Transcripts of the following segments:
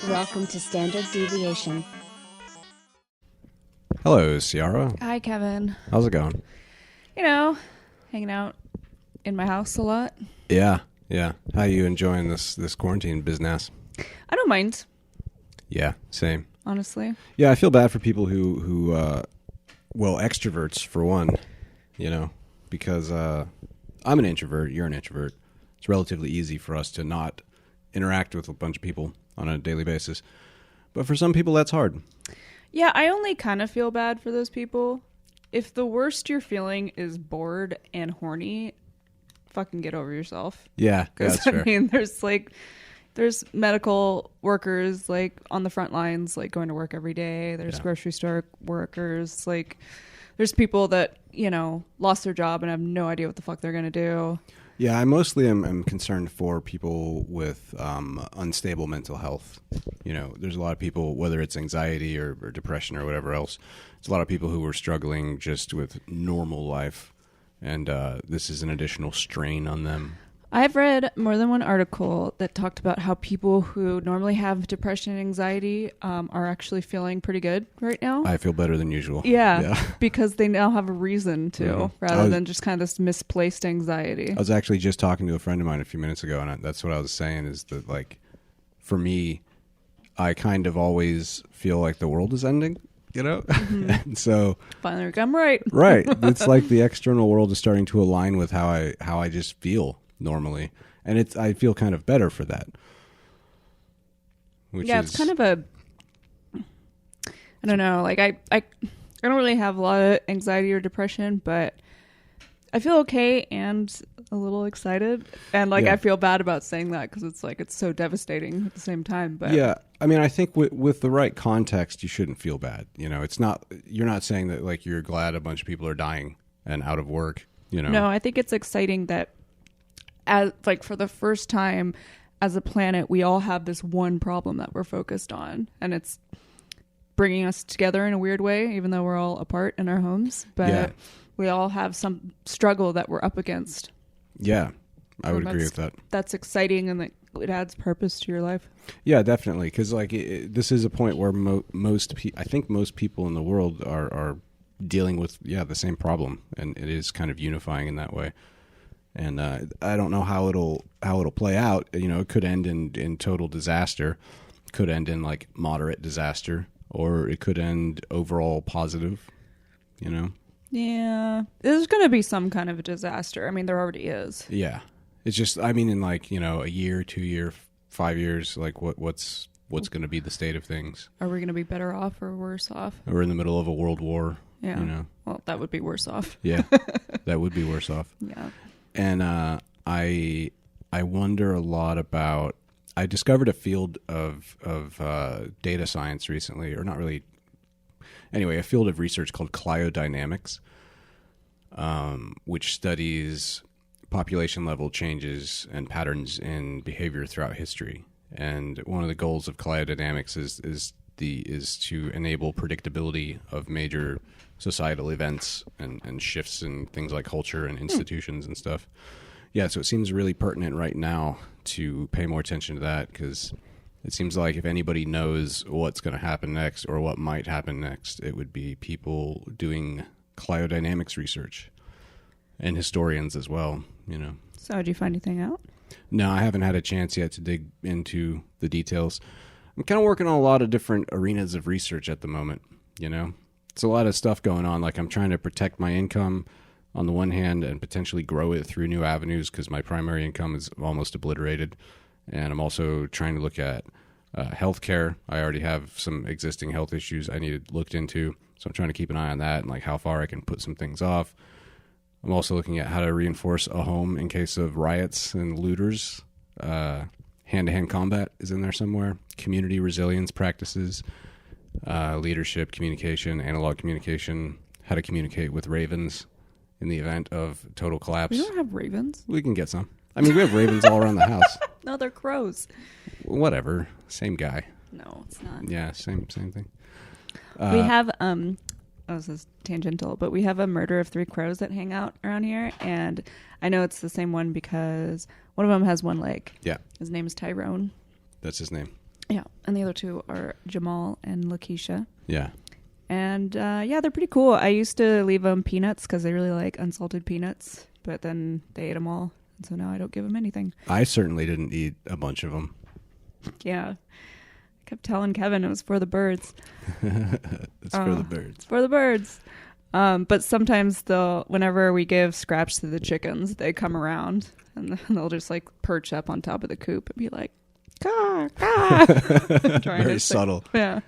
Welcome to Standard Deviation. Hello, Ciara. Hi, Kevin. How's it going? You know, hanging out in my house a lot. Yeah. How you enjoying this quarantine business? I don't mind, Yeah, same. honestly. Yeah, I feel bad for people who extroverts for one, because I'm an introvert, you're an introvert. It's relatively easy for us to not interact with a bunch of people on a daily basis. But for some people, that's hard. Yeah, I only kind of feel bad for those people. If the worst you're feeling is bored and horny, fucking get over yourself. Yeah, that's fair. I mean, there's medical workers like on the front lines, like going to work every day. There's grocery store workers. Like, there's people that, lost their job and have no idea what the fuck they're going to do. Yeah, I mostly am concerned for people with unstable mental health. There's a lot of people, whether it's anxiety or depression or whatever else, it's a lot of people who are struggling just with normal life, and this is an additional strain on them. I've read more than one article that talked about how people who normally have depression and anxiety are actually feeling pretty good right now. I feel better than usual. Yeah. Because they now have a reason to, rather than just kind of this misplaced anxiety. I was actually just talking to a friend of mine a few minutes ago, and that's what I was saying is that, like, for me, I kind of always feel like the world is ending, Mm-hmm. And so Finally, I'm right. Right. It's like the external world is starting to align with how I just feel normally, and I feel kind of better for that. It's kind of I don't know, like I don't really have a lot of anxiety or depression, but I feel okay and a little excited, and I feel bad about saying that because it's like it's so devastating at the same time. But yeah, I mean, I think with the right context, you shouldn't feel bad. It's not, you're not saying that like you're glad a bunch of people are dying and out of work. No, I think it's exciting that as like for the first time as a planet, we all have this one problem that we're focused on, and it's bringing us together in a weird way, even though we're all apart in our homes. But we all have some struggle that we're up against. Yeah, I would agree with that. That's exciting, and it adds purpose to your life. Yeah, definitely, because like this is a point where I think most people in the world are dealing with the same problem, and it is kind of unifying in that way. And I don't know how it'll play out. It could end in total disaster, could end in like moderate disaster, or it could end overall positive. Yeah, there's going to be some kind of a disaster. I mean, there already is. Yeah, it's just, I mean, in like a year, 2 year, 5 years, like what's going to be the state of things? Are we going to be better off or worse off? We're in the middle of a world war. Yeah. Well, that would be worse off. Yeah, that would be worse off. Yeah. And I wonder a lot about. I discovered a field of data science recently, or not really. Anyway, a field of research called cryodynamics, which studies population level changes and patterns in behavior throughout history. And one of the goals of cryodynamics is to enable predictability of major societal events and shifts in things like culture and institutions and stuff. Yeah, so it seems really pertinent right now to pay more attention to that, because it seems like if anybody knows what's going to happen next or what might happen next, it would be people doing cryodynamics research, and historians as well, So did you find anything out? No, I haven't had a chance yet to dig into the details. I'm kind of working on a lot of different arenas of research at the moment, It's a lot of stuff going on. Like, I'm trying to protect my income on the one hand and potentially grow it through new avenues, because my primary income is almost obliterated. And I'm also trying to look at healthcare. I already have some existing health issues I needed looked into, so I'm trying to keep an eye on that and like how far I can put some things off. I'm also looking at how to reinforce a home in case of riots and looters. Hand-to-hand combat is in there somewhere. Community resilience practices, leadership, communication, analog communication, how to communicate with ravens in the event of total collapse. We don't have ravens. We can get some. I mean, we have ravens all around the house. No, they're crows. Whatever. Same guy. No, it's not. Yeah, same thing. We have, this is tangential, but we have a murder of three crows that hang out around here, and I know it's the same one because one of them has one leg. Yeah. His name is Tyrone. That's his name. Yeah, and the other two are Jamal and Lakeisha. Yeah. And yeah, they're pretty cool. I used to leave them peanuts because they really like unsalted peanuts, but then they ate them all. And so now I don't give them anything. I certainly didn't eat a bunch of them. Yeah. I kept telling Kevin it was for the birds. It's for the birds. It's for the birds. But sometimes whenever we give scraps to the chickens, they come around and they'll just like perch up on top of the coop and be like, caw, caw. Very subtle. Yeah.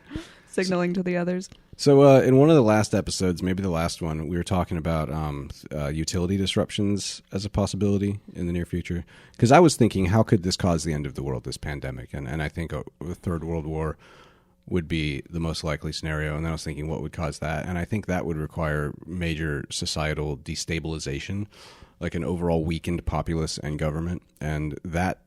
Signaling to the others. So in one of the last episodes, maybe the last one, we were talking about utility disruptions as a possibility in the near future. Because I was thinking, how could this cause the end of the world, this pandemic? And I think a third world war would be the most likely scenario. And then I was thinking, what would cause that? And I think that would require major societal destabilization, like an overall weakened populace and government. And that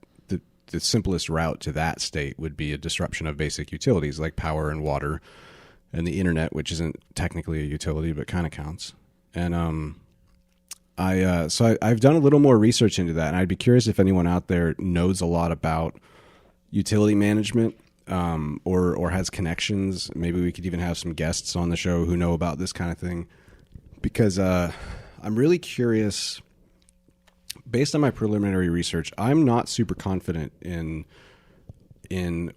the simplest route to that state would be a disruption of basic utilities like power and water and the internet, which isn't technically a utility but kind of counts. And I've done a little more research into that, and I'd be curious if anyone out there knows a lot about utility management or has connections. Maybe we could even have some guests on the show who know about this kind of thing, because I'm really curious. Based on my preliminary research, I'm not super confident in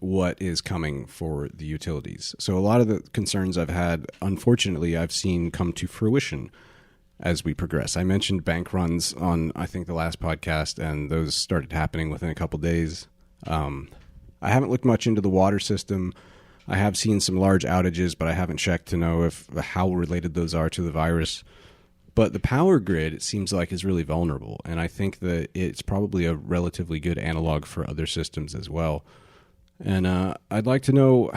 what is coming for the utilities. So a lot of the concerns I've had, unfortunately, I've seen come to fruition as we progress. I mentioned bank runs on, I think, the last podcast, and those started happening within a couple days. I haven't looked much into the water system. I have seen some large outages, but I haven't checked to know how related those are to the virus. But the power grid, it seems like, is really vulnerable, and I think that it's probably a relatively good analog for other systems as well. And I'd like to know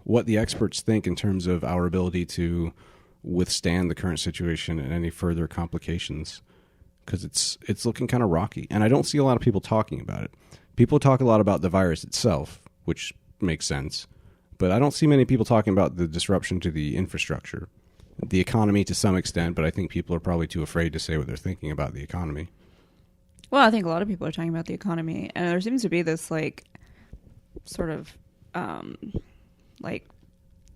what the experts think in terms of our ability to withstand the current situation and any further complications, because it's looking kind of rocky, and I don't see a lot of people talking about it. People talk a lot about the virus itself, which makes sense, but I don't see many people talking about the disruption to the infrastructure. The economy to some extent, but I think people are probably too afraid to say what they're thinking about the economy. Well, I think a lot of people are talking about the economy, and there seems to be this like sort of like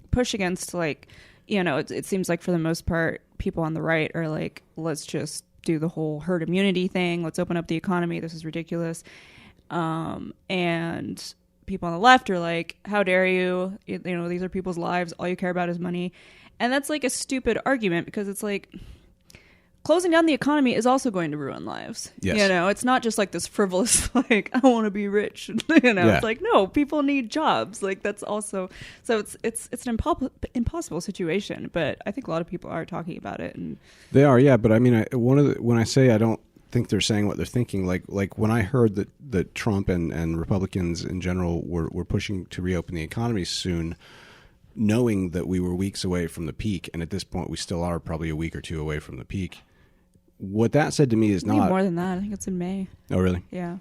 push against, like, you know, it seems like for the most part people on the right are like, let's just do the whole herd immunity thing, let's open up the economy, this is ridiculous. And people on the left are like, how dare you, you know, these are people's lives, all you care about is money. And that's like a stupid argument, because it's like closing down the economy is also going to ruin lives. Yes. You know, it's not just like this frivolous, like, I want to be rich. You know, Yeah. It's like, no, people need jobs. Like, that's also, so it's an impossible situation. But I think a lot of people are talking about it. And They are, yeah. But I mean, when I say I don't think they're saying what they're thinking, like when I heard that Trump and Republicans in general were pushing to reopen the economy soon, knowing that we were weeks away from the peak, and at this point we still are probably a week or two away from the peak. What that said to me is I think not more than that. I think it's in May. Oh, really? Yeah.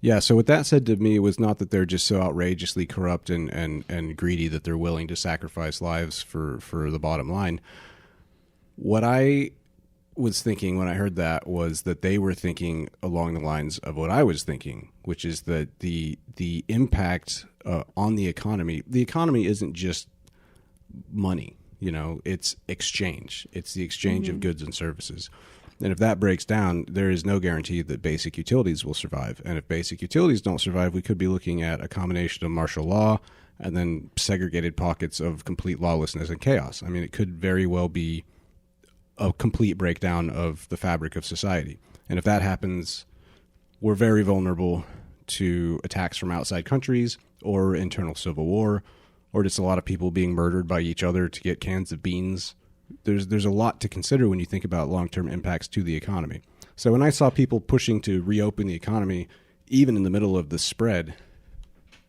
Yeah. So what that said to me was not that they're just so outrageously corrupt and greedy that they're willing to sacrifice lives for the bottom line. What I was thinking when I heard that was that they were thinking along the lines of what I was thinking, which is that the impact on the economy isn't just money, you know, it's exchange. It's the exchange of goods and services. And if that breaks down, there is no guarantee that basic utilities will survive. And if basic utilities don't survive, we could be looking at a combination of martial law and then segregated pockets of complete lawlessness and chaos. I mean, it could very well be a complete breakdown of the fabric of society. And if that happens, we're very vulnerable to attacks from outside countries or internal civil war, or just a lot of people being murdered by each other to get cans of beans. There's a lot to consider when you think about long-term impacts to the economy. So when I saw people pushing to reopen the economy, even in the middle of the spread,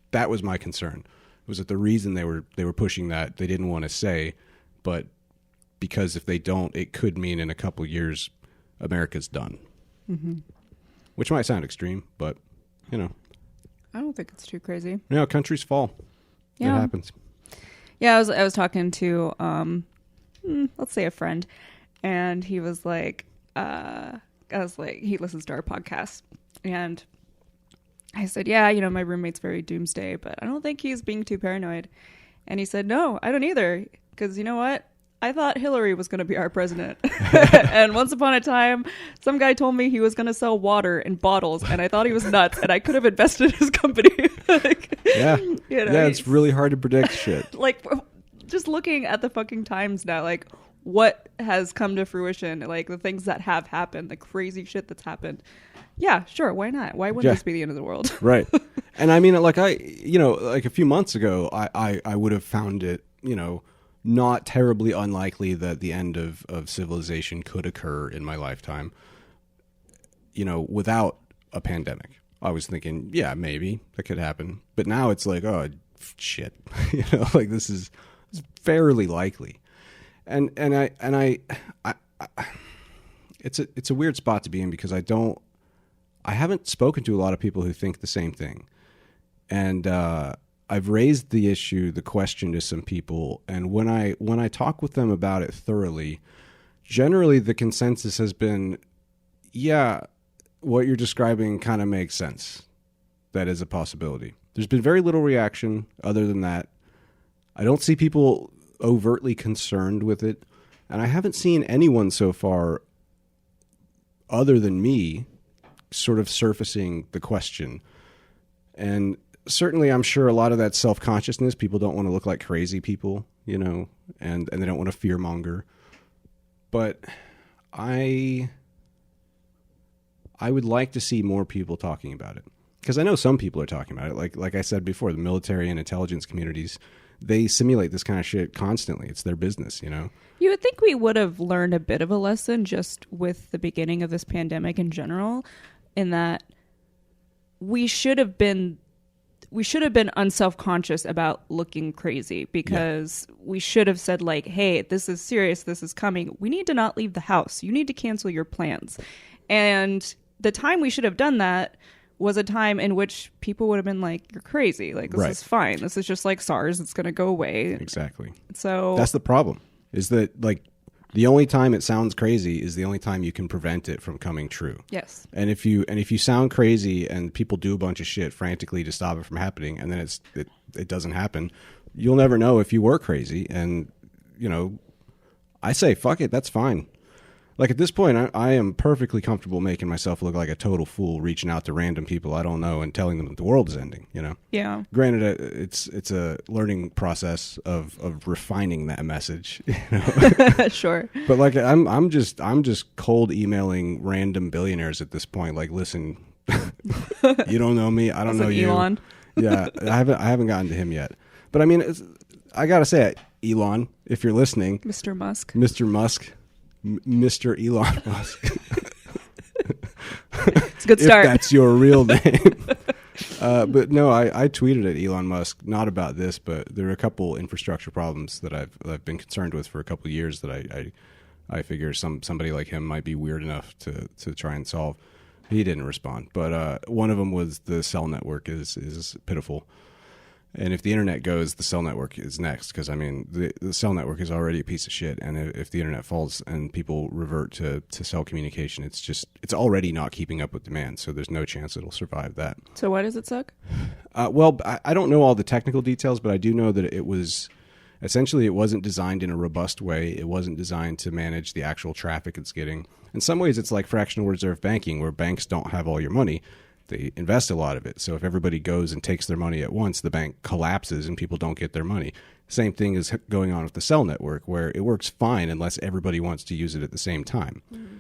that was my concern. It was that the reason they were pushing that, they didn't want to say, but because if they don't, it could mean in a couple of years, America's done. Mm-hmm. Which might sound extreme, but, you know. I don't think it's too crazy. You know, countries fall. Yeah. It happens. Yeah, I was talking to, let's say a friend, and he was like, he listens to our podcast, and I said, yeah, my roommate's very doomsday, but I don't think he's being too paranoid. And he said, no, I don't either. Because you know what? I thought Hillary was going to be our president. And once upon a time, some guy told me he was going to sell water in bottles, and I thought he was nuts, and I could have invested in his company. Yeah. Yeah, it's really hard to predict shit. Like, just looking at the fucking times now, like, what has come to fruition, like, the things that have happened, the crazy shit that's happened. Yeah, sure, why not? Why wouldn't this be the end of the world? Right. And I mean, like, like a few months ago, I would have found it, not terribly unlikely that the end of civilization could occur in my lifetime, without a pandemic. I was thinking, yeah, maybe that could happen. But now it's like, oh, shit. Like this is fairly likely. And I it's a weird spot to be in because I haven't spoken to a lot of people who think the same thing. And I've raised the question to some people, and when I talk with them about it thoroughly, generally the consensus has been, yeah, what you're describing kind of makes sense. That is a possibility. There's been very little reaction other than that. I don't see people overtly concerned with it, and I haven't seen anyone so far other than me sort of surfacing the question. And certainly, I'm sure a lot of that self-consciousness, people don't want to look like crazy people, and they don't want to fearmonger. But I would like to see more people talking about it. Because I know some people are talking about it. Like I said before, the military and intelligence communities, they simulate this kind of shit constantly. It's their business, You would think we would have learned a bit of a lesson just with the beginning of this pandemic in general, in that we should have been unselfconscious about looking crazy, because we should have said, like, hey, this is serious, this is coming. We need to not leave the house. You need to cancel your plans. And the time we should have done that was a time in which people would have been like, you're crazy. Like, this is fine. This is just like SARS. It's going to go away. Exactly. So that's the problem, is that, like, the only time it sounds crazy is the only time you can prevent it from coming true. Yes. And if you sound crazy and people do a bunch of shit frantically to stop it from happening, and then it doesn't happen, you'll never know if you were crazy. And I say fuck it, that's fine. Like, at this point, I am perfectly comfortable making myself look like a total fool, reaching out to random people I don't know and telling them that the world is ending. Yeah. Granted, it's a learning process of refining that message. Sure. But like, I'm just cold emailing random billionaires at this point. Like, listen, you don't know me, I don't know you. Elon. Yeah, I haven't gotten to him yet. But I mean, I gotta say it, Elon, if you're listening, Mr. Musk. Mr. Elon Musk. It's a good start. If that's your real name. But no, I tweeted at Elon Musk, not about this, but there are a couple infrastructure problems that I've been concerned with for a couple of years that I figure somebody like him might be weird enough to try and solve. He didn't respond, but one of them was the cell network is pitiful. And if the internet goes, the cell network is next, because I mean the cell network is already a piece of shit, and if the internet falls and people revert to cell communication, it's already not keeping up with demand, so there's no chance it'll survive that. So why does it suck? Well, I don't know all the technical details, but I do know that it wasn't designed in a robust way. It wasn't designed to manage the actual traffic it's getting. In some ways, it's like fractional reserve banking, where banks don't have all your money. They invest a lot of it. So if everybody goes and takes their money at once, the bank collapses and people don't get their money. Same thing is going on with the cell network, where it works fine unless everybody wants to use it at the same time. Mm-hmm.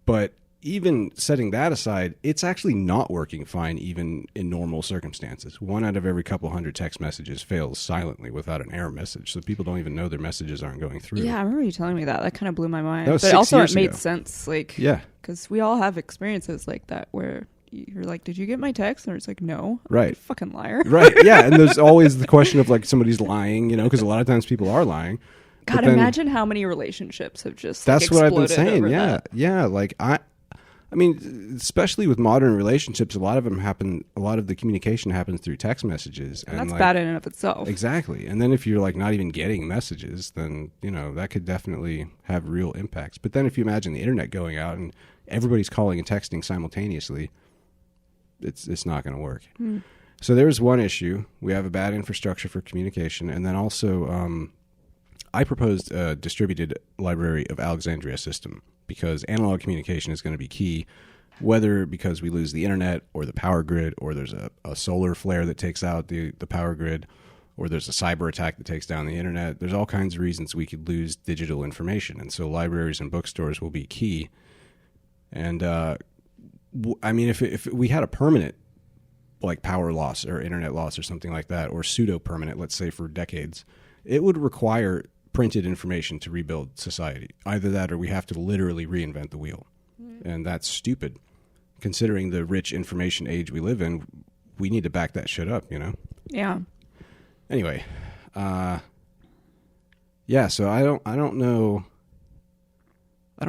But even setting that aside, it's actually not working fine even in normal circumstances. 1 out of every couple hundred text messages fails silently without an error message. So people don't even know their messages aren't going through. Yeah, I remember you telling me that. That kind of blew my mind. That was but 6 also years it made ago. sense. Like, yeah. Because we all have experiences like that where you're like, did you get my text? And it's like, no. Right. You fucking liar. Right. Yeah. And there's always the question of like somebody's lying, because a lot of times people are lying. God, imagine how many relationships have just that's what I've been saying. Yeah. That. Yeah. Like I mean, especially with modern relationships, a lot of the communication happens through text messages. And that's like, bad in and of itself. Exactly. And then if you're like not even getting messages, then, that could definitely have real impacts. But then if you imagine the internet going out and everybody's calling and texting simultaneously, it's not going to work. So there's one issue. We have a bad infrastructure for communication, and then also I proposed a distributed library of Alexandria system because analog communication is going to be key, whether because we lose the internet or the power grid, or there's a solar flare that takes out the power grid, or there's a cyber attack that takes down the internet. There's all kinds of reasons we could lose digital information, and so libraries and bookstores will be key. And I mean, if we had a permanent like power loss or internet loss or something like that, or pseudo-permanent, let's say for decades, it would require printed information to rebuild society. Either that or we have to literally reinvent the wheel. And that's stupid. Considering the rich information age we live in, we need to back that shit up, you know? Yeah. Anyway, yeah, so I don't know how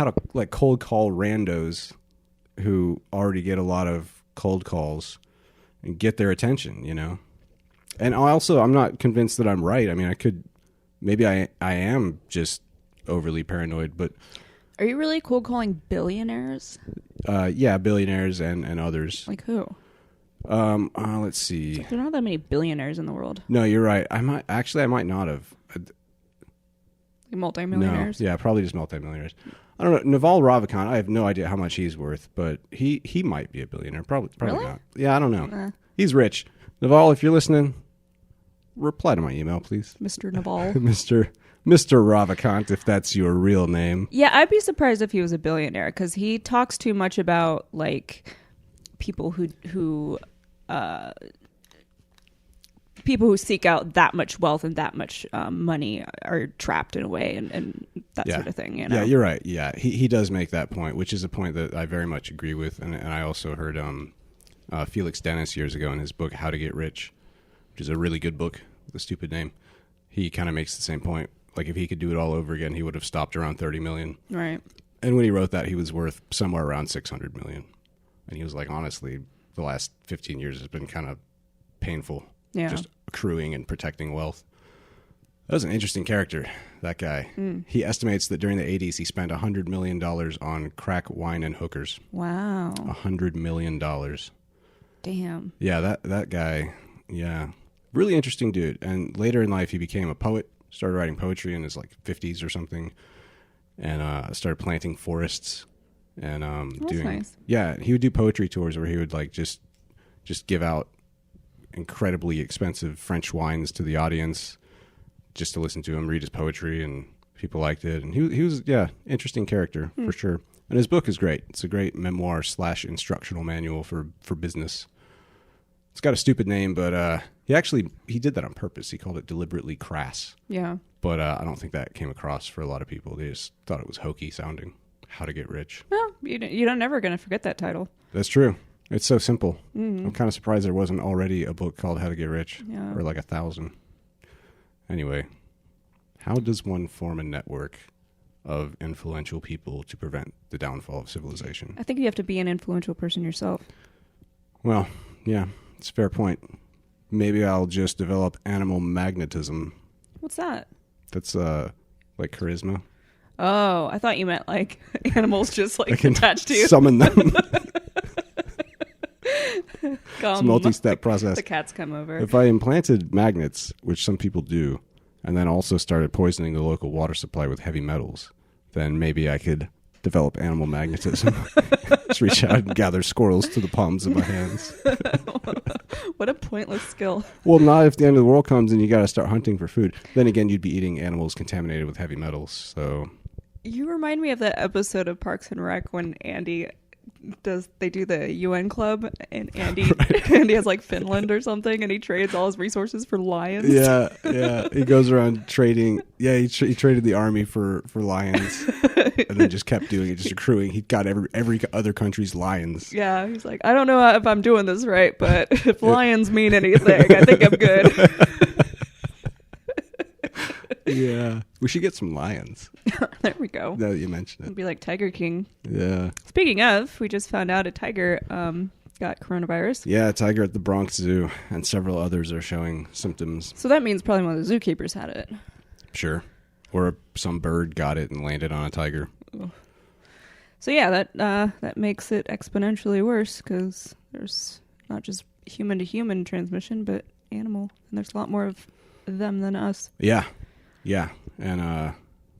to like cold call randos who already get a lot of cold calls and get their attention, you know? And also, I'm not convinced that I'm right. I mean, maybe I am just overly paranoid, but... Are you really cold calling billionaires? Yeah, billionaires and others. Like who? Let's see. There are not that many billionaires in the world. No, you're right. I might not have. Multimillionaires? No, yeah, probably just multimillionaires. I don't know. Naval Ravikant, I have no idea how much he's worth, but he might be a billionaire. Probably Really? not. Yeah, I don't know. He's rich. Naval, if you're listening, reply to my email, please. Mr. Naval. Mr. Ravikant, if that's your real name. Yeah, I'd be surprised if he was a billionaire because he talks too much about like people who seek out that much wealth and that much money are trapped in a way and that sort of thing. You know? Yeah, you're right. Yeah, he does make that point, which is a point that I very much agree with. And I also heard Felix Dennis years ago in his book How to Get Rich, which is a really good book with a stupid name. He kind of makes the same point. Like if he could do it all over again, he would have stopped around 30 million. Right. And when he wrote that, he was worth somewhere around 600 million. And he was like, honestly, the last 15 years has been kind of painful. Yeah. Just accruing and protecting wealth. That was an interesting character, that guy. He estimates that during the 80s, he spent $100 million on crack, wine, and hookers. Wow. $100 million. Damn. Yeah, that guy, yeah. Really interesting dude. And later in life, he became a poet, started writing poetry in his like 50s or something, and started planting forests. And That's nice. Yeah, he would do poetry tours where he would like just give out incredibly expensive French wines to the audience just to listen to him read his poetry, and people liked it. And he was interesting character for sure. And his book is great. It's a great memoir / instructional manual for business. It's got a stupid name, but he did that on purpose. He called it Deliberately Crass. Yeah. But I don't think that came across for a lot of people. They just thought it was hokey sounding. How to Get Rich. Well, you're never going to forget that title. That's true. It's so simple. I'm kind of surprised there wasn't already a book called How to Get Rich. Yeah. Or like 1,000. Anyway, how does one form a network of influential people to prevent the downfall of civilization? I think you have to be an influential person yourself. Well, yeah, it's a fair point. Maybe I'll just develop animal magnetism. What's that? That's like charisma. Oh, I thought you meant like animals just like I can attached to you. Summon them. It's a multi-step process. The cats come over. If I implanted magnets, which some people do, and then also started poisoning the local water supply with heavy metals, then maybe I could develop animal magnetism. Just reach out and gather squirrels to the palms of my hands. What a pointless skill. Well, not if the end of the world comes and you got to start hunting for food. Then again, you'd be eating animals contaminated with heavy metals. So You remind me of that episode of Parks and Rec when Andy they do the UN club, and Andy Andy has like Finland or something, and he trades all his resources for lions. Yeah. He goes around trading. Yeah, he traded the army for lions, and then just kept doing it, just accruing. He got every other country's lions. Yeah, he's like, I don't know if I'm doing this right, but if lions mean anything, I think I'm good. Yeah, we should get some lions. There we go. Now that you mention It'd it. be like Tiger King. Yeah. Speaking of, we just found out a tiger got coronavirus. Yeah, a tiger at the Bronx Zoo, and several others are showing symptoms. So that means probably one of the zookeepers had it. Sure. Or some bird got it and landed on a tiger. So yeah, that makes it exponentially worse because there's not just human to human transmission, but animal, and there's a lot more of them than us. Yeah, and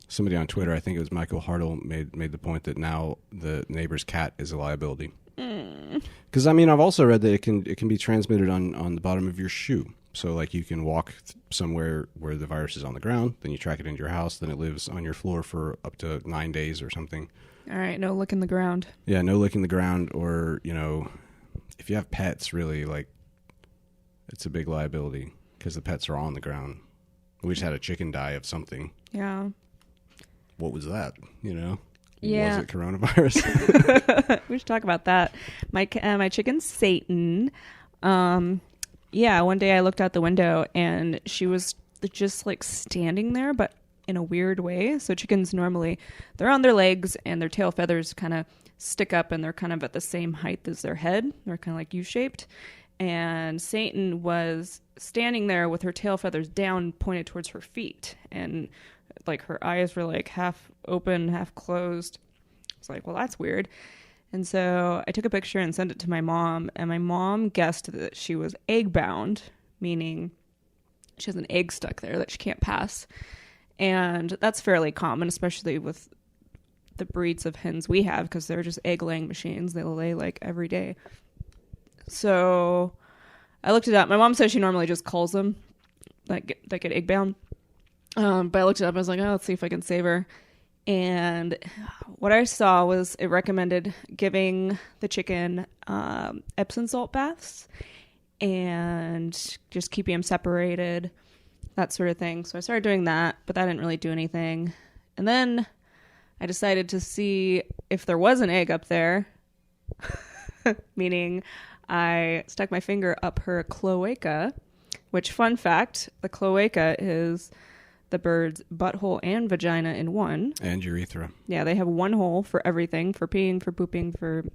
somebody on Twitter, I think it was Michael Hartle, made the point that now the neighbor's cat is a liability. Because I mean, I've also read that it can be transmitted on the bottom of your shoe. So like you can walk somewhere where the virus is on the ground, then you track it into your house, then it lives on your floor for up to 9 days or something. All right, no licking the ground. Yeah, no licking the ground, or if you have pets, really, like, it's a big liability because the pets are on the ground. We just had a chicken die of something. Yeah. What was that? Yeah. Was it coronavirus? We should talk about that. My chicken Satan. One day I looked out the window and she was just like standing there, but in a weird way. So chickens normally, they're on their legs and their tail feathers kind of stick up and they're kind of at the same height as their head. They're kind of like U-shaped. And Satan was standing there with her tail feathers down, pointed towards her feet. And like her eyes were like half open, half closed. It's like, well, that's weird. And so I took a picture and sent it to my mom. And my mom guessed that she was egg bound, meaning she has an egg stuck there that she can't pass. And that's fairly common, especially with the breeds of hens we have, because they're just egg laying machines. They'll lay like every day. So I looked it up. My mom says she normally just calls them that get egg bound. But I looked it up. I was like, oh, let's see if I can save her. And what I saw was it recommended giving the chicken Epsom salt baths and just keeping them separated, that sort of thing. So I started doing that, but that didn't really do anything. And then I decided to see if there was an egg up there, meaning I stuck my finger up her cloaca, which, fun fact, the cloaca is the bird's butthole and vagina in one. And urethra. Yeah, they have one hole for everything, for peeing, for pooping, for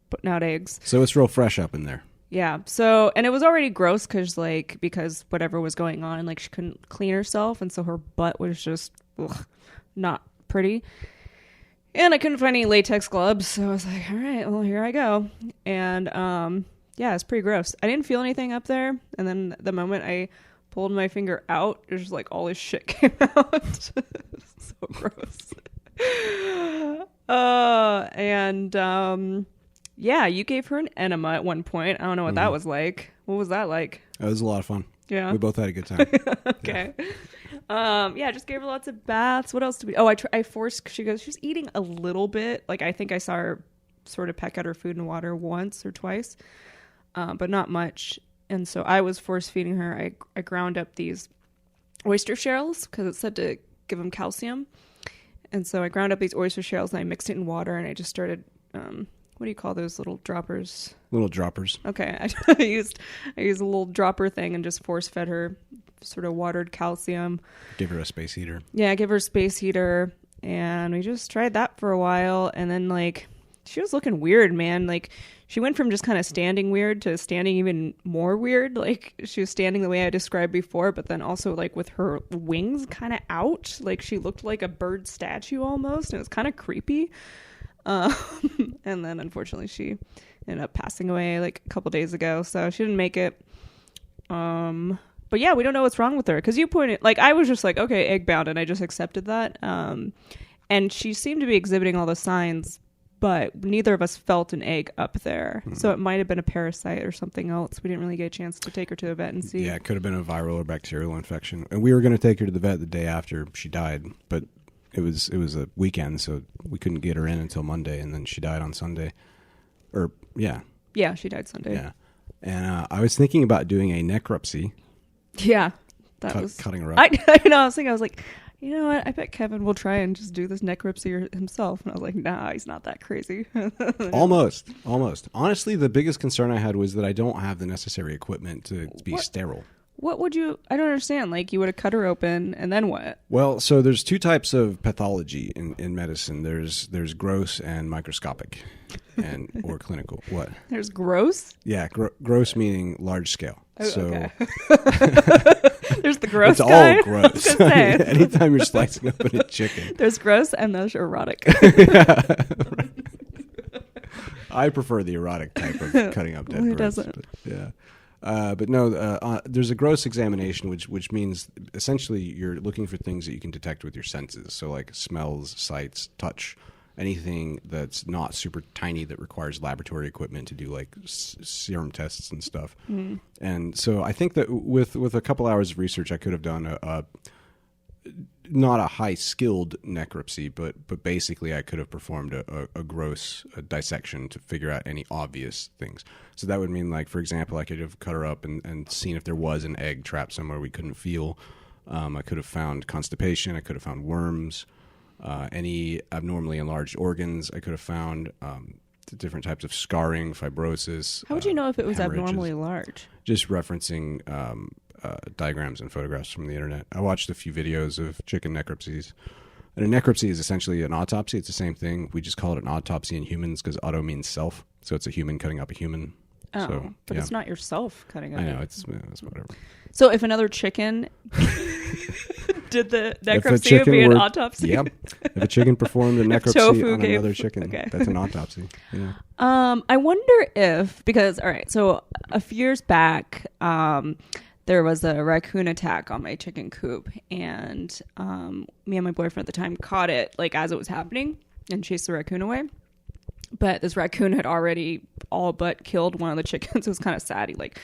putting out eggs. So it's real fresh up in there. Yeah. So, and it was already gross because whatever was going on, and like she couldn't clean herself, and so her butt was just not pretty. And I couldn't find any latex gloves, so I was like, all right, well, here I go. And yeah, it's pretty gross. I didn't feel anything up there, and then the moment I pulled my finger out, it was just like all this shit came out. So gross. Yeah, you gave her an enema at one point. I don't know what that was like. What was that like? It was a lot of fun. Yeah. We both had a good time. Okay. Yeah, just gave her lots of baths. What else did we... Oh, I forced... She goes, she's eating a little bit. Like, I think I saw her sort of peck at her food and water once or twice, but not much. And so I was force feeding her. I ground up these oyster shells because it said to give them calcium. And so I ground up these oyster shells and I mixed it in water and I just started... what do you call those little droppers? Little droppers. Okay. I used a little dropper thing and just force fed her sort of watered calcium. Give her a space heater. Yeah, give her a space heater. And we just tried that for a while. And then like, she was looking weird, man. Like she went from just kind of standing weird to standing even more weird. Like she was standing the way I described before, but then also like with her wings kind of out. Like she looked like a bird statue almost. And it was kind of creepy. And then unfortunately she ended up passing away like a couple days ago, so she didn't make it. But yeah, we don't know what's wrong with her because you pointed, like I was just like, okay, egg bound, and I just accepted that. And she seemed to be exhibiting all the signs, but neither of us felt an egg up there. So it might have been a parasite or something else. We didn't really get a chance to take her to the vet and see. Yeah, it could have been a viral or bacterial infection. And we were going to take her to the vet the day after she died, but it was a weekend, so we couldn't get her in until Monday, and then she died on Sunday. Yeah, she died Sunday. Yeah, and I was thinking about doing a necropsy. Yeah, that was cutting her up. I was like, you know what? I bet Kevin will try and just do this necropsy himself. And I was like, nah, he's not that crazy. Almost. Honestly, the biggest concern I had was that I don't have the necessary equipment to be sterile. What would you... I don't understand. Like, you would have cut her open, and then what? Well, so there's two types of pathology in medicine. There's gross and microscopic, or clinical. What? There's gross? Yeah, gross meaning large scale. Oh, so okay. There's the gross it's kind? all gross. Anytime you're slicing open a chicken. There's gross and there's erotic. Yeah, right. I prefer the erotic type of cutting up dead Who birds. doesn't? But, yeah. But no, there's a gross examination, which means essentially you're looking for things that you can detect with your senses. So like smells, sights, touch, anything that's not super tiny that requires laboratory equipment to do like serum tests and stuff. Mm. And so I think that with a couple hours of research, I could have done not a high skilled necropsy, but basically I could have performed a gross dissection to figure out any obvious things. So that would mean, like, for example, I could have cut her up and seen if there was an egg trapped somewhere we couldn't feel. I could have found constipation. I could have found worms, any abnormally enlarged organs. I could have found different types of scarring, fibrosis. How would you know if it was hemorrhages. abnormally large? Just referencing diagrams and photographs from the internet. I watched a few videos of chicken necropsies. And a necropsy is essentially an autopsy. It's the same thing. We just call it an autopsy in humans because auto means self. So it's a human cutting up a human. Oh, so, but yeah. it's not yourself cutting up. I know, it's whatever. So if another chicken did the If a necropsy, it would chicken be an were- autopsy? Yep. If a chicken performed a necropsy tofu on gave- another chicken, okay. that's an autopsy. Yeah. I wonder if, because, all right, so a few years back, there was a raccoon attack on my chicken coop, and me and my boyfriend at the time caught it like as it was happening and chased the raccoon away. But this raccoon had already all but killed one of the chickens. It was kind of sad. He like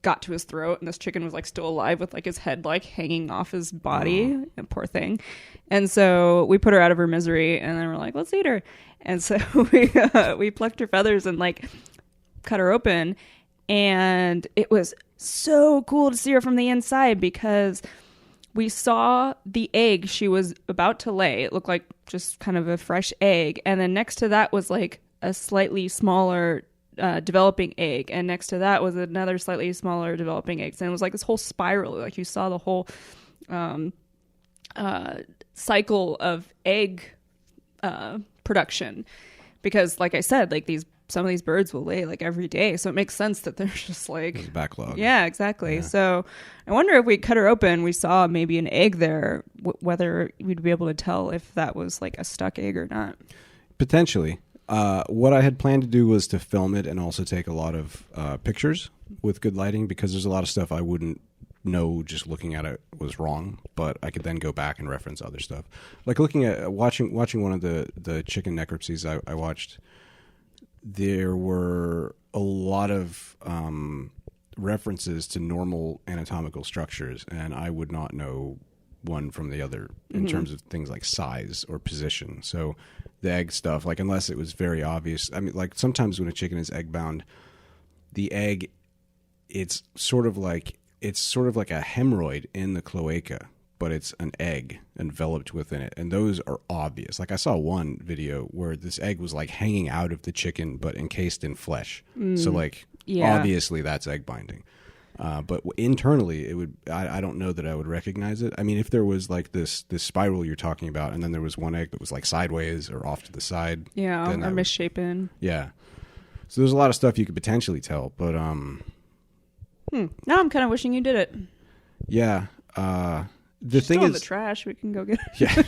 got to his throat, and this chicken was like still alive with like his head like hanging off his body. And poor thing. And so we put her out of her misery, and then we're like, let's eat her. And so we plucked her feathers and like cut her open, and it was so cool to see her from the inside because we saw the egg she was about to lay. It looked like just kind of a fresh egg, and then next to that was like a slightly smaller developing egg, and next to that was another slightly smaller developing egg. And it was like this whole spiral, like you saw the whole cycle of egg production, because like I said, like some of these birds will lay like every day, so it makes sense that there's just like There's a backlog. Yeah, exactly. Yeah. So I wonder if we cut her open, we saw maybe an egg there, whether we'd be able to tell if that was like a stuck egg or not. Potentially. What I had planned to do was to film it and also take a lot of pictures with good lighting, because there's a lot of stuff I wouldn't know just looking at it was wrong, but I could then go back and reference other stuff. Like looking at watching one of the chicken necropsies I watched, there were a lot of references to normal anatomical structures, and I would not know one from the other in terms of things like size or position. So the egg stuff, like unless it was very obvious. I mean, like sometimes when a chicken is egg bound, the egg, it's sort of like a hemorrhoid in the cloaca, but it's an egg enveloped within it. And those are obvious. Like I saw one video where this egg was like hanging out of the chicken, but encased in flesh. So like, obviously that's egg binding. But internally, it would. I don't know that I would recognize it. I mean, if there was like this spiral you're talking about, and then there was one egg that was like sideways or off to the side, Yeah, then or misshapen. yeah. So there's a lot of stuff you could potentially tell, but Now I'm kind of wishing you did it. yeah. The She's thing still in is, the trash. We can go get it. yeah.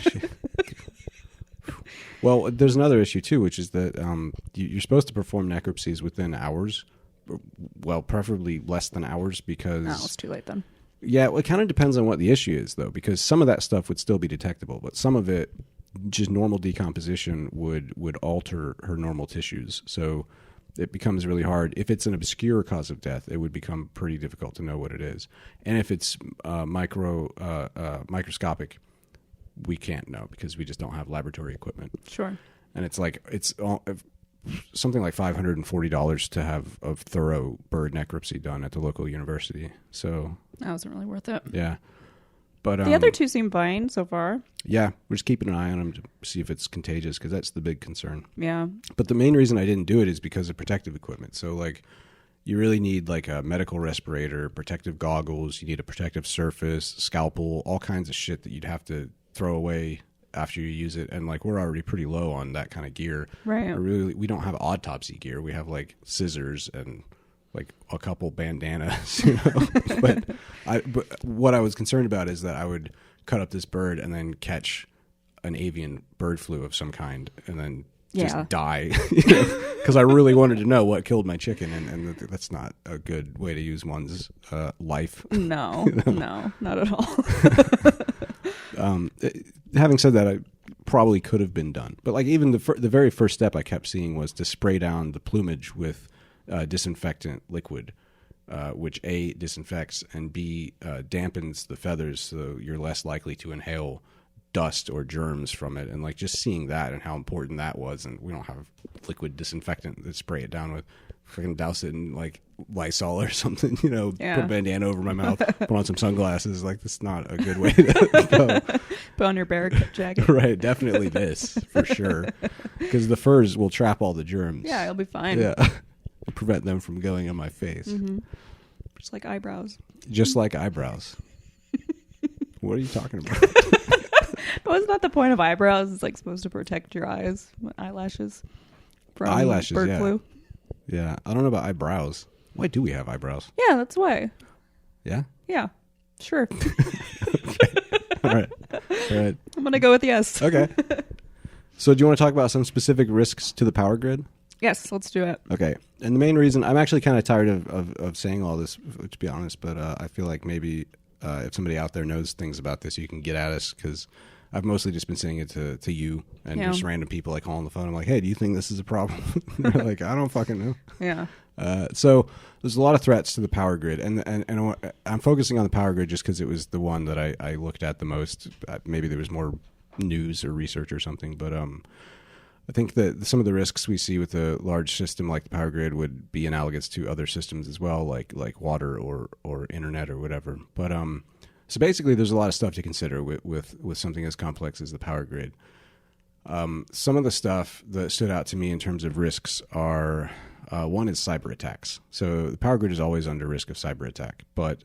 Well, there's another issue too, which is that you're supposed to perform necropsies within hours. Well, preferably less than hours, because No, it's too late then. yeah, well, it kind of depends on what the issue is, though, because some of that stuff would still be detectable, but some of it, just normal decomposition, would alter her normal tissues. So it becomes really hard. If it's an obscure cause of death, it would become pretty difficult to know what it is. And if it's microscopic, we can't know because we just don't have laboratory equipment. Sure. And it's like something like $540 to have a thorough bird necropsy done at the local university. So That wasn't really worth it. yeah, but The other two seem fine so far. yeah, we're just keeping an eye on them to see if it's contagious, because that's the big concern. Yeah. But the main reason I didn't do it is because of protective equipment. So like, you really need like a medical respirator, protective goggles. You need a protective surface, scalpel, all kinds of shit that you'd have to throw away after you use it. And like, we're already pretty low on that kind of gear. Right. We don't have autopsy gear. We have like scissors and like a couple bandanas, you know. but what I was concerned about is that I would cut up this bird and then catch an avian bird flu of some kind, and then just die because I really wanted to know what killed my chicken, and that's not a good way to use one's life. No, no, not at all. Having said that, I probably could have been done, but like even the very first step I kept seeing was to spray down the plumage with disinfectant liquid, which A, disinfects, and B, dampens the feathers so you're less likely to inhale dust or germs from it. And like just seeing that and how important that was, and we don't have liquid disinfectant to spray it down with. Fucking douse it in like Lysol or something, put a bandana over my mouth, put on some sunglasses. Like, that's not a good way to go. Put on your bear jacket. Right, definitely this, for sure. Because the furs will trap all the germs. Yeah, you'll be fine. Yeah. Prevent them from going on my face. Mm-hmm. Just like eyebrows. Just like eyebrows. What are you talking about? Wasn't that the point of eyebrows? It's like supposed to protect your eyes, eyelashes from bird flu. Yeah, I don't know about eyebrows. Why do we have eyebrows? Yeah, that's why. Yeah? Yeah, sure. All right. I'm going to go with yes. Okay. So do you want to talk about some specific risks to the power grid? Yes, let's do it. Okay. And the main reason, I'm actually kind of tired of saying all this, to be honest, but I feel like maybe if somebody out there knows things about this, you can get at us, because I've mostly just been saying it to you and just random people. I call on the phone. I'm like, hey, do you think this is a problem? They're like, I don't fucking know. Yeah. So there's a lot of threats to the power grid, and I'm focusing on the power grid just because it was the one that I looked at the most. Maybe there was more news or research or something, but I think that some of the risks we see with a large system like the power grid would be analogous to other systems as well, like water or internet or whatever. But so basically, there's a lot of stuff to consider with something as complex as the power grid. Some of the stuff that stood out to me in terms of risks are, one is cyber attacks. So the power grid is always under risk of cyber attack, but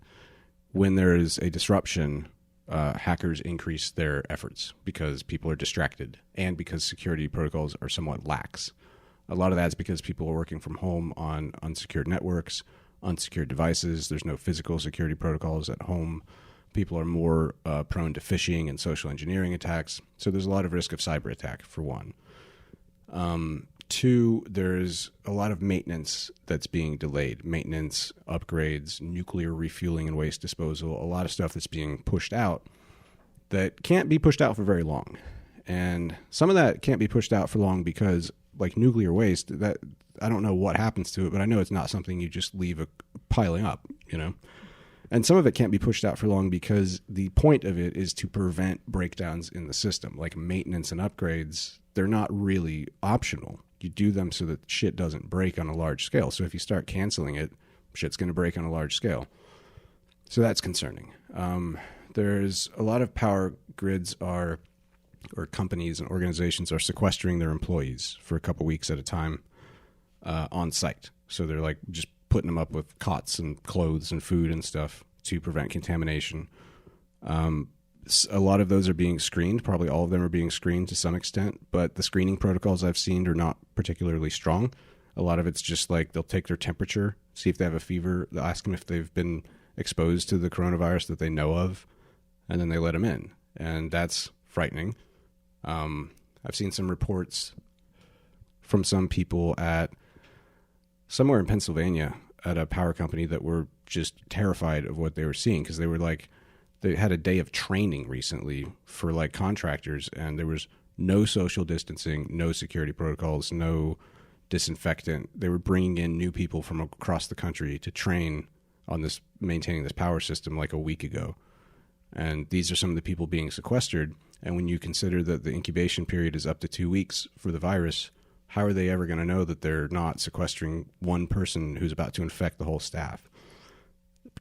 when there is a disruption, hackers increase their efforts because people are distracted and because security protocols are somewhat lax. A lot of that's because people are working from home on unsecured networks, unsecured devices. There's no physical security protocols at home. People are more prone to phishing and social engineering attacks. So there's a lot of risk of cyber attack, for one. Two, there's a lot of maintenance that's being delayed. Maintenance, upgrades, nuclear refueling and waste disposal, a lot of stuff that's being pushed out that can't be pushed out for very long. And some of that can't be pushed out for long because, like nuclear waste, that I don't know what happens to it, but I know it's not something you just leave piling up, And some of it can't be pushed out for long because the point of it is to prevent breakdowns in the system. Like maintenance and upgrades, they're not really optional. You do them so that shit doesn't break on a large scale. So if you start canceling it, shit's going to break on a large scale. So that's concerning. There's a lot of power grids or companies and organizations are sequestering their employees for a couple weeks at a time on site. So they're like just putting them up with cots and clothes and food and stuff to prevent contamination. A lot of those are being screened. Probably all of them are being screened to some extent, but the screening protocols I've seen are not particularly strong. A lot of it's just like they'll take their temperature, see if they have a fever, they'll ask them if they've been exposed to the coronavirus that they know of, and then they let them in. And that's frightening. I've seen some reports from some people at somewhere in Pennsylvania at a power company that were just terrified of what they were seeing, because they were like, they had a day of training recently for like contractors, and there was no social distancing, no security protocols, no disinfectant. They were bringing in new people from across the country to train on this, maintaining this power system like a week ago. And these are some of the people being sequestered. And when you consider that the incubation period is up to 2 weeks for the virus, how are they ever going to know that they're not sequestering one person who's about to infect the whole staff?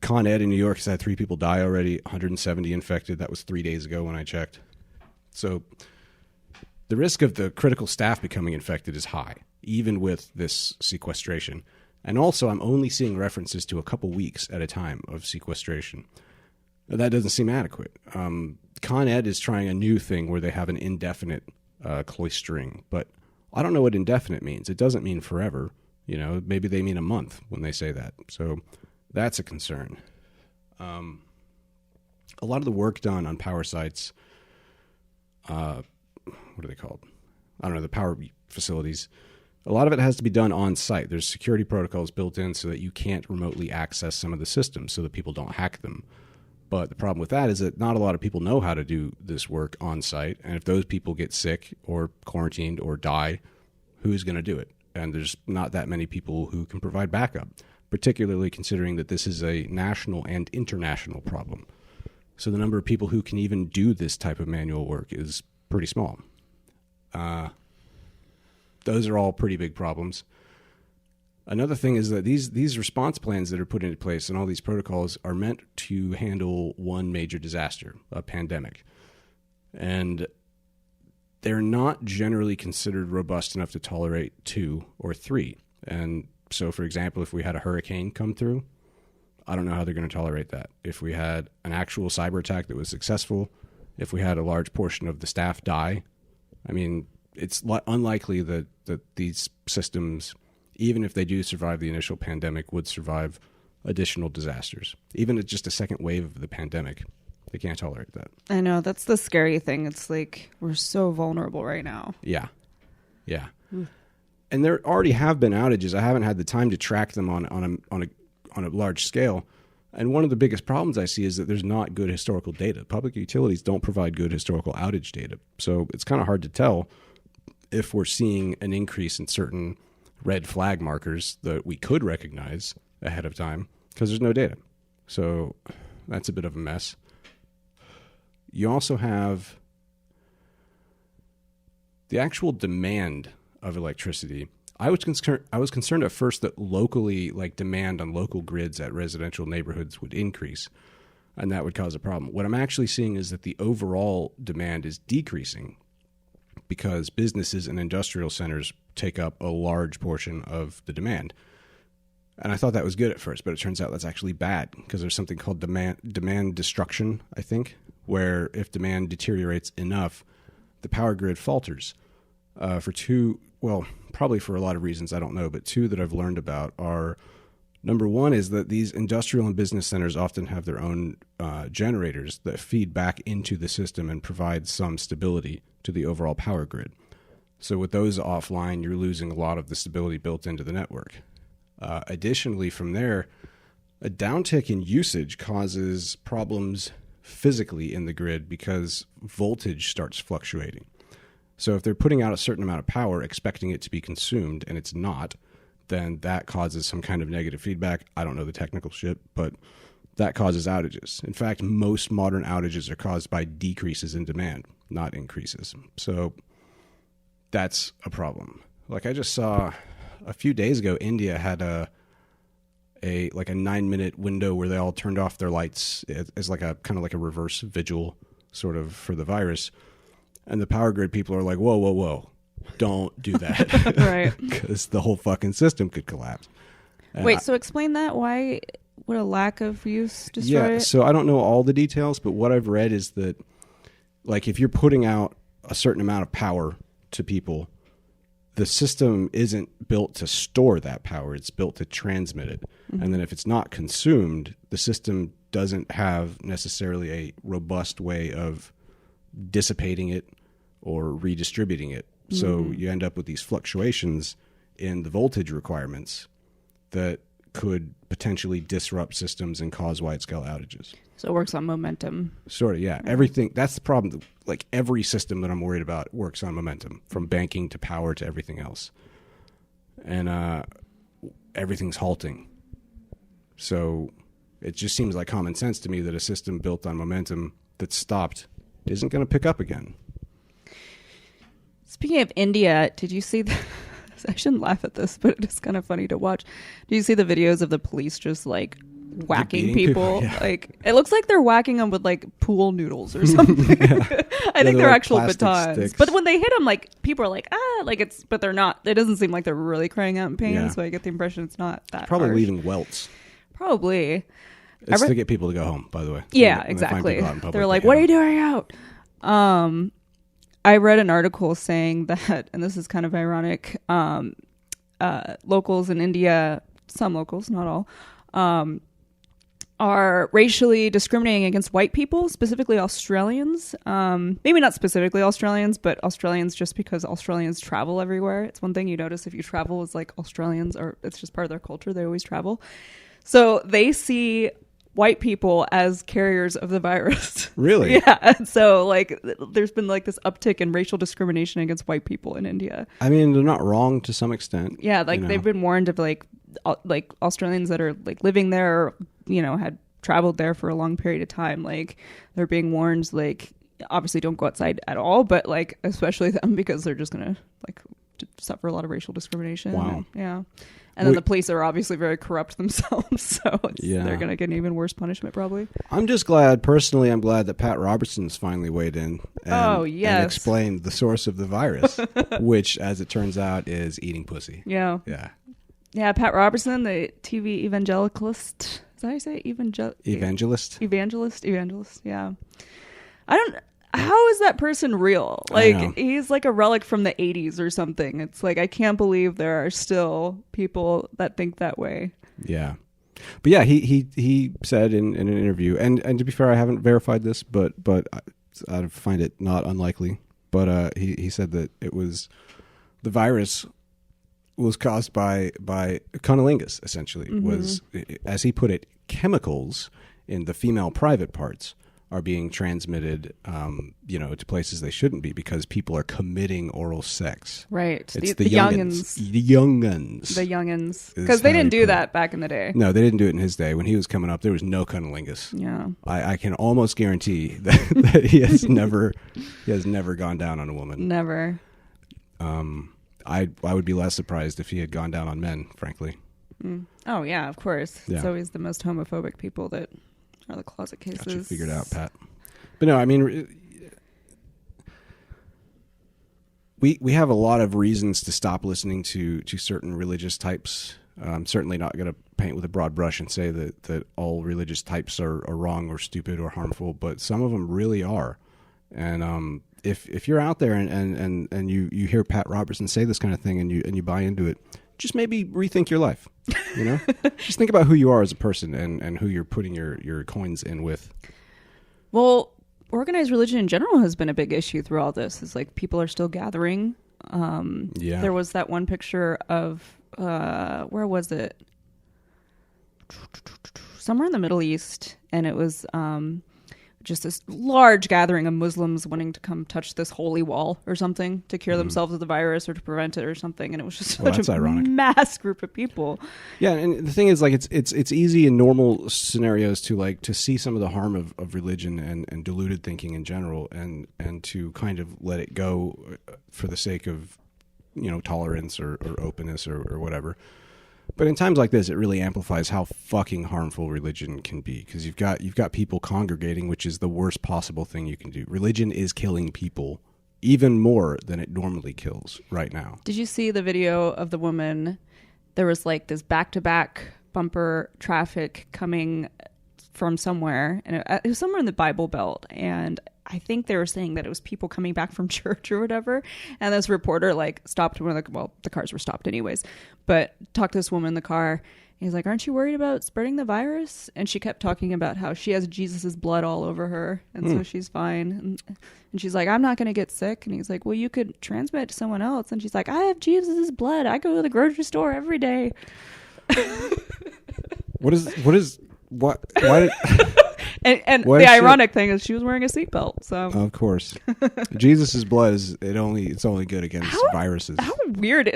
Con Ed in New York has had 3 people die already, 170 infected. That was 3 days ago when I checked. So the risk of the critical staff becoming infected is high, even with this sequestration. And also, I'm only seeing references to a couple weeks at a time of sequestration. Now, that doesn't seem adequate. Con Ed is trying a new thing where they have an indefinite cloistering, but I don't know what indefinite means. It doesn't mean forever. Maybe they mean a month when they say that. So that's a concern. A lot of the work done on power sites, what are they called? the power facilities, a lot of it has to be done on site. There's security protocols built in so that you can't remotely access some of the systems so that people don't hack them. But the problem with that is that not a lot of people know how to do this work on site. And if those people get sick or quarantined or die, who's going to do it? And there's not that many people who can provide backup, particularly considering that this is a national and international problem. So the number of people who can even do this type of manual work is pretty small. Those are all pretty big problems. Another thing is that these response plans that are put into place and all these protocols are meant to handle one major disaster, a pandemic. And they're not generally considered robust enough to tolerate 2 or 3. And so, for example, if we had a hurricane come through, I don't know how they're going to tolerate that. If we had an actual cyber attack that was successful, if we had a large portion of the staff die, I mean, it's unlikely that these systems, even if they do survive the initial pandemic, would survive additional disasters. Even at just a second wave of the pandemic, they can't tolerate that. I know. That's the scary thing. It's like we're so vulnerable right now. Yeah. Yeah. And there already have been outages. I haven't had the time to track them on a large scale. And one of the biggest problems I see is that there's not good historical data. Public utilities don't provide good historical outage data. So it's kind of hard to tell if we're seeing an increase in certain red flag markers that we could recognize ahead of time because there's no data. So that's a bit of a mess. You also have the actual demand of electricity. I was concerned at first that locally, like demand on local grids at residential neighborhoods would increase, and that would cause a problem. What I'm actually seeing is that the overall demand is decreasing because businesses and industrial centers take up a large portion of the demand. And I thought that was good at first, but it turns out that's actually bad because there's something called demand destruction, I think, where if demand deteriorates enough, the power grid falters. Probably for a lot of reasons, I don't know, but 2 that I've learned about are, number 1 is that these industrial and business centers often have their own generators that feed back into the system and provide some stability to the overall power grid. So with those offline, you're losing a lot of the stability built into the network. Additionally, from there, a downtick in usage causes problems physically in the grid because voltage starts fluctuating. So if they're putting out a certain amount of power, expecting it to be consumed, and it's not, then that causes some kind of negative feedback. I don't know the technical shit, but that causes outages. In fact, most modern outages are caused by decreases in demand, not increases. So that's a problem. Like I just saw a few days ago, India had a 9-minute window where they all turned off their lights as like a kind of like a reverse vigil sort of for the virus. And the power grid people are like, whoa, don't do that. Right. Because the whole fucking system could collapse. Wait, so explain that. Why would a lack of use destroy it? So I don't know all the details, but what I've read is that, like, if you're putting out a certain amount of power to people, the system isn't built to store that power. It's built to transmit it. Mm-hmm. And then if it's not consumed, the system doesn't have necessarily a robust way of dissipating it or redistributing it. So you end up with these fluctuations in the voltage requirements that could potentially disrupt systems and cause wide-scale outages. So it works on momentum. Sort of, yeah. Everything, that's the problem. Like every system that I'm worried about works on momentum, from banking to power to everything else. And everything's halting. So it just seems like common sense to me that a system built on momentum that's stopped isn't going to pick up again. Speaking of India, did you see the... I shouldn't laugh at this, but it's kind of funny to watch. Do you see the videos of the police just like whacking people? Yeah. Like it looks like they're whacking them with like pool noodles or something. I think they're like actual plastic batons. sticks. But when they hit them, like people are like, but they're not. It doesn't seem like they're really crying out in pain. Yeah. So I get the impression it's not that Probably harsh. leaving welts. Probably. It's to get people to go home, by the way. Yeah, When they find exactly. people out in public, They're like, what are you doing out? I read an article saying that, and this is kind of ironic, locals in India, some locals, not all, are racially discriminating against white people, specifically Australians. Maybe not specifically Australians, but Australians just because Australians travel everywhere. It's one thing you notice if you travel is like Australians, or it's just part of their culture. They always travel. So they see white people as carriers of the virus. Really? Yeah. So like there's been like this uptick in racial discrimination against white people in India. I mean, they're not wrong to some extent. Yeah, like they've been warned of like Australians that are like living there, or, you know, had traveled there for a long period of time. Like they're being warned, like obviously don't go outside at all, but like especially them because they're just gonna like suffer a lot of racial discrimination. Wow. Yeah. And then the police are obviously very corrupt themselves, so they're going to get an even worse punishment probably. I'm just glad, personally, I'm glad that Pat Robertson's finally weighed in and explained the source of the virus, which, as it turns out, is eating pussy. Yeah. Yeah. Yeah, Pat Robertson, the TV evangelist. Is that how you say it? Evangelist? Evangelist, yeah. How is that person real? Like, he's like a relic from the 80s or something. It's like, I can't believe there are still people that think that way. Yeah. But yeah, he said in an interview, and to be fair, I haven't verified this, but I find it not unlikely. But he said that the virus was caused by cunnilingus, essentially. Mm-hmm. Was, as he put it, chemicals in the female private parts are being transmitted, to places they shouldn't be because people are committing oral sex. Right. It's the youngins. The youngins. The youngins. Because they didn't do that back in the day. No, they didn't do it in his day. When he was coming up, there was no cunnilingus. Yeah. I can almost guarantee that he has never gone down on a woman. Never. I would be less surprised if he had gone down on men, frankly. Mm. Oh, yeah, of course. Yeah. It's always the most homophobic people that are the closet cases. Got you figured out, Pat. But no, I mean, we have a lot of reasons to stop listening to certain religious types. I'm certainly not going to paint with a broad brush and say that all religious types are wrong or stupid or harmful, but some of them really are. And if you're out there and you hear Pat Robertson say this kind of thing and you buy into it, just maybe rethink your life. Just think about who you are as a person and who you're putting your coins in with. Well, organized religion in general has been a big issue through all this. It's like people are still gathering. There was that one picture of where was it? Somewhere in the Middle East, and it was just this large gathering of Muslims wanting to come touch this holy wall or something to cure themselves of the virus or to prevent it or something, and it was just such a ironic. Mass group of people. Yeah, and the thing is, like, it's easy in normal scenarios to see some of the harm of religion and deluded thinking in general, and to kind of let it go for the sake of tolerance or openness or whatever. But in times like this, it really amplifies how fucking harmful religion can be, because you've got people congregating, which is the worst possible thing you can do. Religion is killing people even more than it normally kills right now. Did you see the video of the woman? There was like this back-to-back bumper traffic coming from somewhere, and it was somewhere in the Bible Belt, and I think they were saying that it was people coming back from church or whatever. And this reporter stopped one of the cars were stopped anyways, but talked to this woman in the car. He's like, "Aren't you worried about spreading the virus?" And she kept talking about how she has Jesus's blood all over her, and so she's fine. And she's like, "I'm not going to get sick." And he's like, "Well, you could transmit it to someone else." And she's like, "I have Jesus's blood. I go to the grocery store every day." Why did... And the ironic thing is she was wearing a seatbelt. So of course, Jesus's blood it's only good against viruses. How weird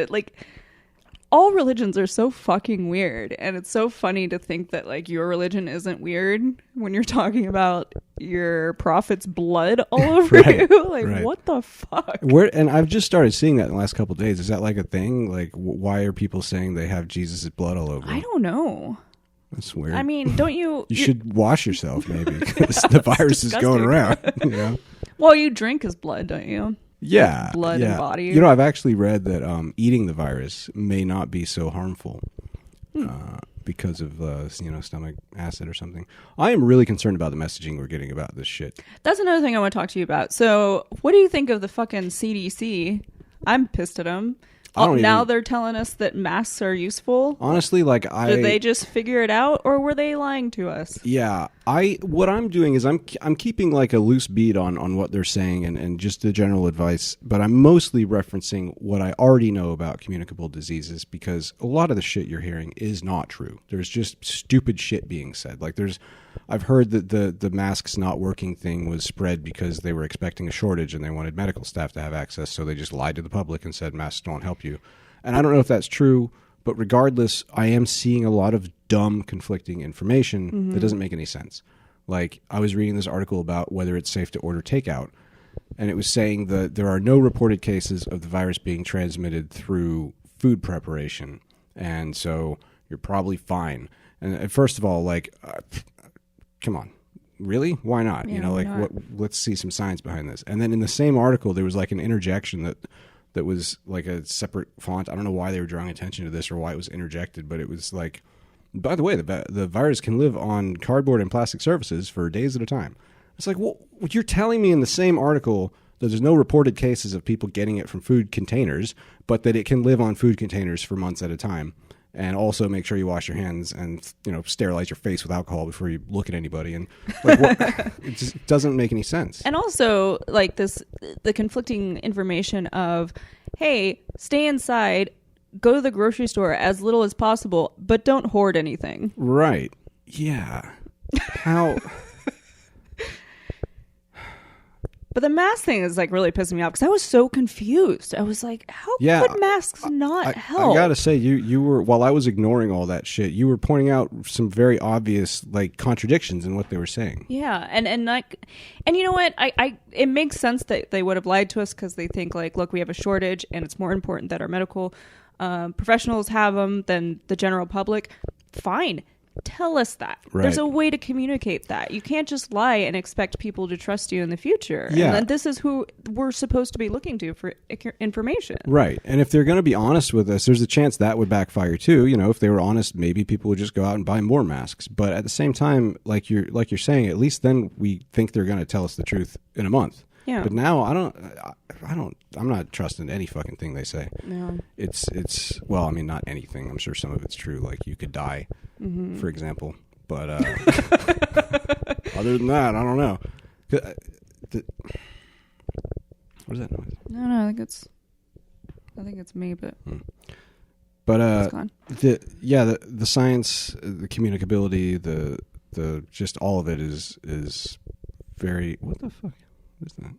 all religions are so fucking weird, and it's so funny to think that your religion isn't weird when you're talking about your prophet's blood all over you. Right. What the fuck? And I've just started seeing that in the last couple of days. Is that a thing? Why are people saying they have Jesus's blood all over them? I don't know. That's weird. I mean, don't you... You should wash yourself, maybe, because the virus is going around. Well, you drink his blood, don't you? Yeah. Blood and body. I've actually read that eating the virus may not be so harmful because of stomach acid or something. I am really concerned about the messaging we're getting about this shit. That's another thing I want to talk to you about. So, what do you think of the fucking CDC? I'm pissed at them. Now they're telling us that masks are useful. Honestly, like Did they just figure it out, or were they lying to us? Yeah, what I'm doing is I'm keeping like a loose bead on what they're saying and just the general advice, but I'm mostly referencing what I already know about communicable diseases, because a lot of the shit you're hearing is not true. There's just stupid shit being said. Like I've heard that the masks not working thing was spread because they were expecting a shortage and they wanted medical staff to have access, so they just lied to the public and said masks don't help you. And I don't know if that's true, but regardless, I am seeing a lot of dumb conflicting information that doesn't make any sense. Like, I was reading this article about whether it's safe to order takeout, and it was saying that there are no reported cases of the virus being transmitted through food preparation, and so you're probably fine. And first of all, like, come on. Really? Why not? Yeah, you know, like, not? Let's see some science behind this. And then in the same article, there was like an interjection that was like a separate font. I don't know why they were drawing attention to this or why it was interjected, but it was like, by the way, the virus can live on cardboard and plastic surfaces for days at a time. It's like, well, you're telling me in the same article that there's no reported cases of people getting it from food containers, but that it can live on food containers for months at a time. And also make sure you wash your hands and, you know, sterilize your face with alcohol before you look at anybody. And like, it just doesn't make any sense. And also, like, the conflicting information of, hey, stay inside, go to the grocery store as little as possible, but don't hoard anything. Right. Yeah. How... But the mask thing is like really pissing me off because I was so confused. I was like, how could masks not help? I gotta say, you were, while I was ignoring all that shit, you were pointing out some very obvious like contradictions in what they were saying. Yeah, and you know what? It makes sense that they would have lied to us because they think like, look, we have a shortage and it's more important that our medical professionals have them than the general public. Fine. Tell us that. Right. There's a way to communicate that. You can't just lie and expect people to trust you in the future. Yeah. And then this is who we're supposed to be looking to for information. Right. And if they're going to be honest with us, there's a chance that would backfire too. You know, if they were honest, maybe people would just go out and buy more masks. But at the same time, like you're saying, at least then we think they're going to tell us the truth in a month. Yeah. But now I'm not trusting any fucking thing they say. No. It's well, I mean, not anything. I'm sure some of it's true. Like you could die, for example. But other than that, I don't know. What is that noise? No, I think it's me, but But it's gone. the science, the communicability, the just all of it is very, what the fuck? What is that?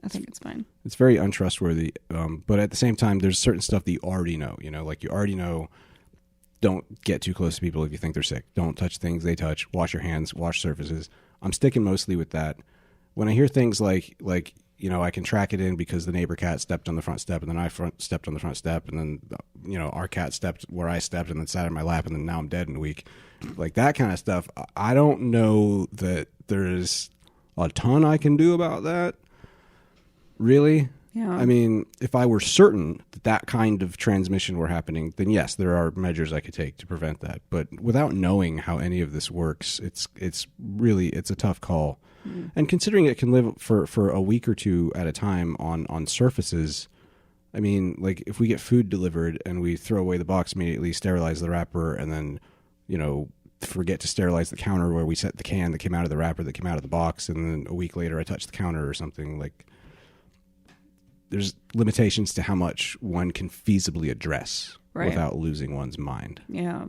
I think it's fine. It's very untrustworthy. But at the same time, there's certain stuff that you already know. You know, like you already know, don't get too close to people if you think they're sick. Don't touch things they touch. Wash your hands. Wash surfaces. I'm sticking mostly with that. When I hear things like you know, I can track it in because the neighbor cat stepped on the front step, and then I stepped on the front step, and then, you know, our cat stepped where I stepped and then sat on my lap, and then now I'm dead in a week. Like that kind of stuff. I don't know that there's a ton I can do about that. Really? Yeah. I mean, if I were certain that kind of transmission were happening, then yes, there are measures I could take to prevent that. But without knowing how any of this works, it's a tough call. Mm. And considering it can live for a week or two at a time on surfaces, I mean, like if we get food delivered and we throw away the box immediately, sterilize the wrapper, and then, you know, forget to sterilize the counter where we set the can that came out of the wrapper that came out of the box, and then a week later I touch the counter or something, like there's limitations to how much one can feasibly address without losing one's mind. Yeah.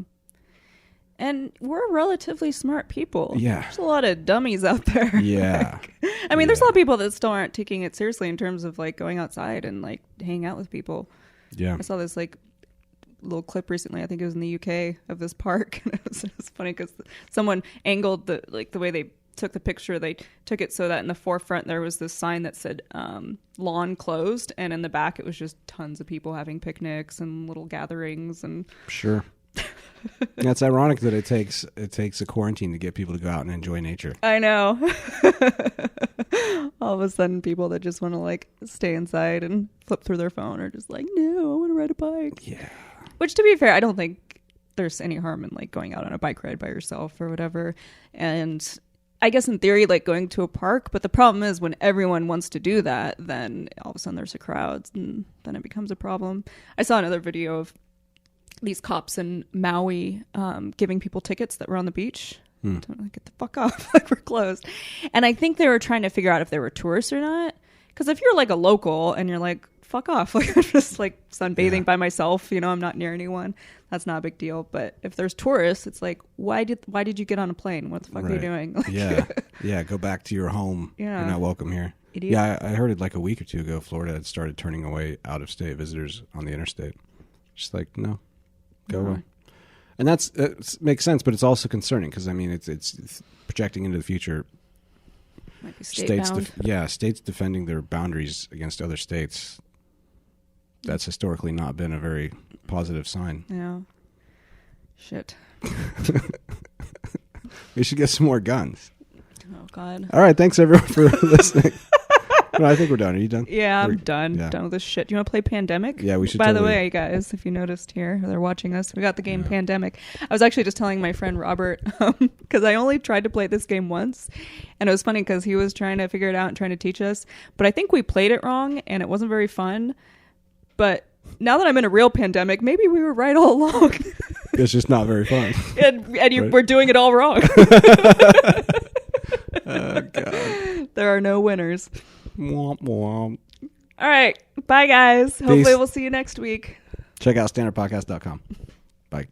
And we're relatively smart people. Yeah. There's a lot of dummies out there. Yeah. I mean, there's a lot of people that still aren't taking it seriously in terms of like going outside and like hanging out with people. Yeah. I saw this like little clip recently. I think it was in the UK of this park. And it was funny because someone angled the way they took the picture. They took it so that in the forefront there was this sign that said lawn closed, and in the back it was just tons of people having picnics and little gatherings. And sure. That's ironic that it takes a quarantine to get people to go out and enjoy nature. I know. All of a sudden people that just want to like stay inside and flip through their phone are just like, no, I want to ride a bike. Yeah. Which, to be fair, I don't think there's any harm in like going out on a bike ride by yourself or whatever. And I guess in theory, like going to a park, but the problem is when everyone wants to do that, then all of a sudden there's a crowd, and then it becomes a problem. I saw another video of these cops in Maui giving people tickets that were on the beach. Like, get the fuck off, like we're closed. And I think they were trying to figure out if they were tourists or not. Because if you're like a local and you're like, fuck off, like I'm just like sunbathing by myself, you know, I'm not near anyone, that's not a big deal. But if there's tourists, it's like, why did you get on a plane? What the fuck are you doing? Like, yeah, go back to your home. You're not welcome here. Idiot. Yeah, I heard it like a week or two ago. Florida had started turning away out-of-state visitors on the interstate. Just like, no, go away. And that makes sense, but it's also concerning because I mean, it's projecting into the future. Might be state-bound. States defending their boundaries against other states. That's historically not been a very positive sign. Yeah. Shit. We should get some more guns. Oh, God. All right. Thanks, everyone, for listening. No, I think we're done. Are you done? Yeah, I'm done. Yeah. Done with this shit. Do you want to play Pandemic? Yeah, we should. By the way, guys, if you noticed here, they're watching us. We got the game Pandemic. I was actually just telling my friend Robert, because I only tried to play this game once. And it was funny because he was trying to figure it out and trying to teach us. But I think we played it wrong and it wasn't very fun. But now that I'm in a real pandemic, maybe we were right all along. It's just not very fun. and we're doing it all wrong. Oh, God. There are no winners. Womp womp. All right. Bye, guys. Hopefully we'll see you next week. Check out standardpodcast.com. Bye.